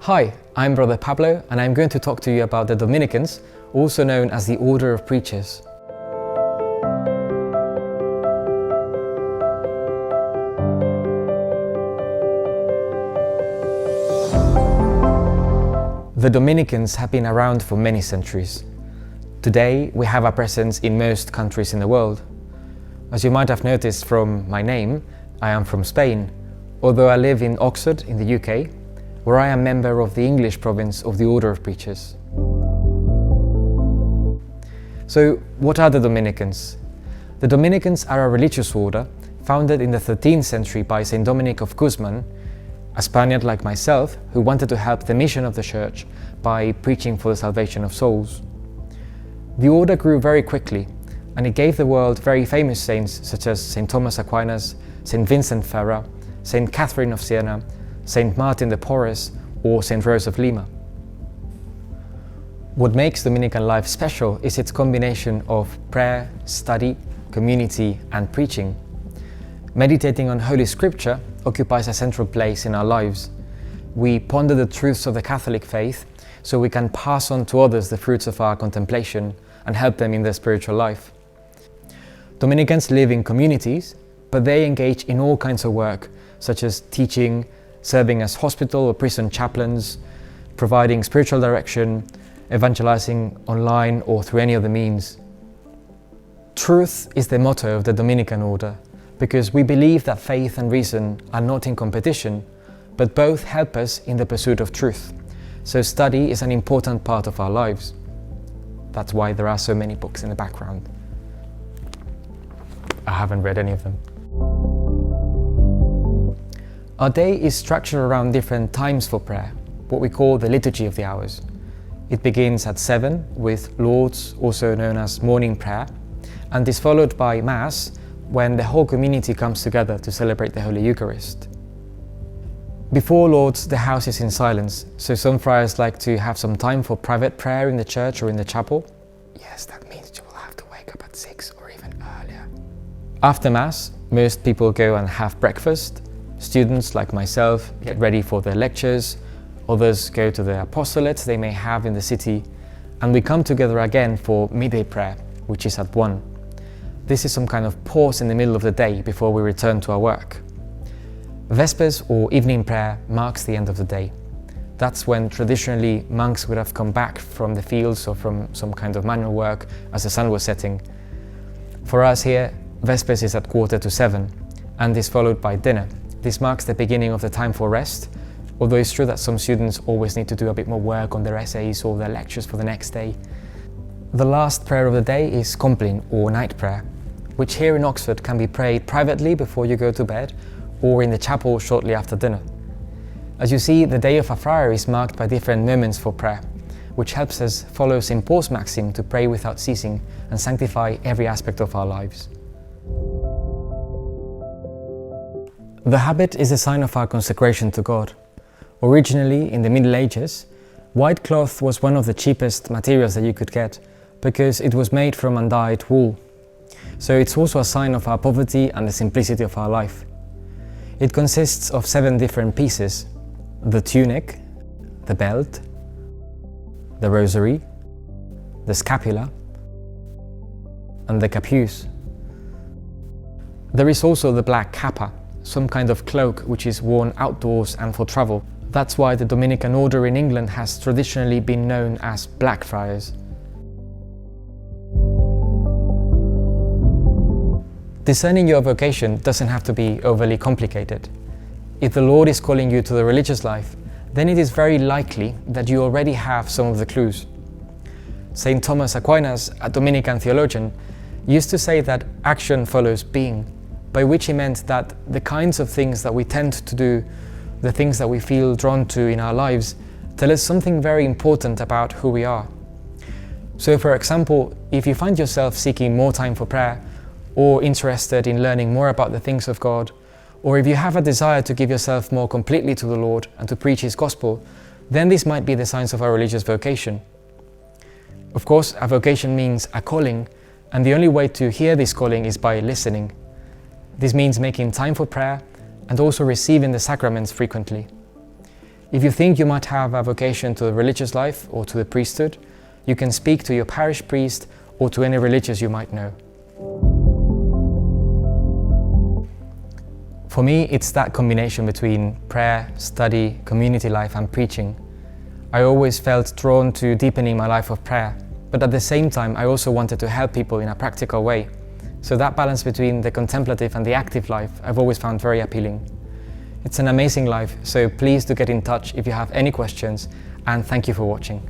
Hi, I'm Brother Pablo and I'm going to talk to you about the Dominicans, also known as the Order of Preachers. The Dominicans have been around for many centuries. Today, we have a presence in most countries in the world. As you might have noticed from my name, I am from Spain, although I live in Oxford in the UK, where I am member of the English province of the Order of Preachers. So, what are the Dominicans? The Dominicans are a religious order founded in the 13th century by St Dominic of Guzmán, a Spaniard like myself who wanted to help the mission of the Church by preaching for the salvation of souls. The order grew very quickly, and it gave the world very famous saints such as St Thomas Aquinas, St Vincent Ferrer, St Catherine of Siena, St Martin de Porres, or St Rose of Lima. What makes Dominican life special is its combination of prayer, study, community, and preaching. Meditating on Holy Scripture occupies a central place in our lives. We ponder the truths of the Catholic faith so we can pass on to others the fruits of our contemplation and help them in their spiritual life. Dominicans live in communities, but they engage in all kinds of work, such as teaching, serving as hospital or prison chaplains, providing spiritual direction, evangelizing online or through any other means. Truth is the motto of the Dominican Order, because we believe that faith and reason are not in competition, but both help us in the pursuit of truth. So study is an important part of our lives. That's why there are so many books in the background. I haven't read any of them. Our day is structured around different times for prayer, what we call the Liturgy of the Hours. It begins at 7 with Lauds, also known as morning prayer, and is followed by Mass, when the whole community comes together to celebrate the Holy Eucharist. Before Lauds, the house is in silence, so some friars like to have some time for private prayer in the church or in the chapel. Yes, that means you will have to wake up at 6 or even earlier. After Mass, most people go and have breakfast. Students like myself get ready for their lectures, others go to the apostolates they may have in the city, and we come together again for midday prayer, which is at 1. This is some kind of pause in the middle of the day before we return to our work. Vespers or evening prayer marks the end of the day. That's when traditionally monks would have come back from the fields or from some kind of manual work as the sun was setting. For us here, Vespers is at 6:45 and is followed by dinner. This marks the beginning of the time for rest, although it's true that some students always need to do a bit more work on their essays or their lectures for the next day. The last prayer of the day is Complin, or night prayer, which here in Oxford can be prayed privately before you go to bed or in the chapel shortly after dinner. As you see, the day of a friar is marked by different moments for prayer, which helps us follow St Paul's maxim to pray without ceasing and sanctify every aspect of our lives. The habit is a sign of our consecration to God. Originally, in the Middle Ages, white cloth was one of the cheapest materials that you could get because it was made from undyed wool. So it's also a sign of our poverty and the simplicity of our life. It consists of 7 different pieces: the tunic, the belt, the rosary, the scapula, and the capuce. There is also the black capa, some kind of cloak which is worn outdoors and for travel. That's why the Dominican Order in England has traditionally been known as Black Friars. Discerning your vocation doesn't have to be overly complicated. If the Lord is calling you to the religious life, then it is very likely that you already have some of the clues. St Thomas Aquinas, a Dominican theologian, used to say that action follows being, by which he meant that the kinds of things that we tend to do, the things that we feel drawn to in our lives, tell us something very important about who we are. So for example, if you find yourself seeking more time for prayer, or interested in learning more about the things of God, or if you have a desire to give yourself more completely to the Lord and to preach His gospel, then this might be the signs of our religious vocation. Of course, a vocation means a calling, and the only way to hear this calling is by listening. This means making time for prayer and also receiving the sacraments frequently. If you think you might have a vocation to the religious life or to the priesthood, you can speak to your parish priest or to any religious you might know. For me, it's that combination between prayer, study, community life and preaching. I always felt drawn to deepening my life of prayer, but at the same time I also wanted to help people in a practical way. So that balance between the contemplative and the active life I've always found very appealing. It's an amazing life, so please do get in touch if you have any questions, and thank you for watching.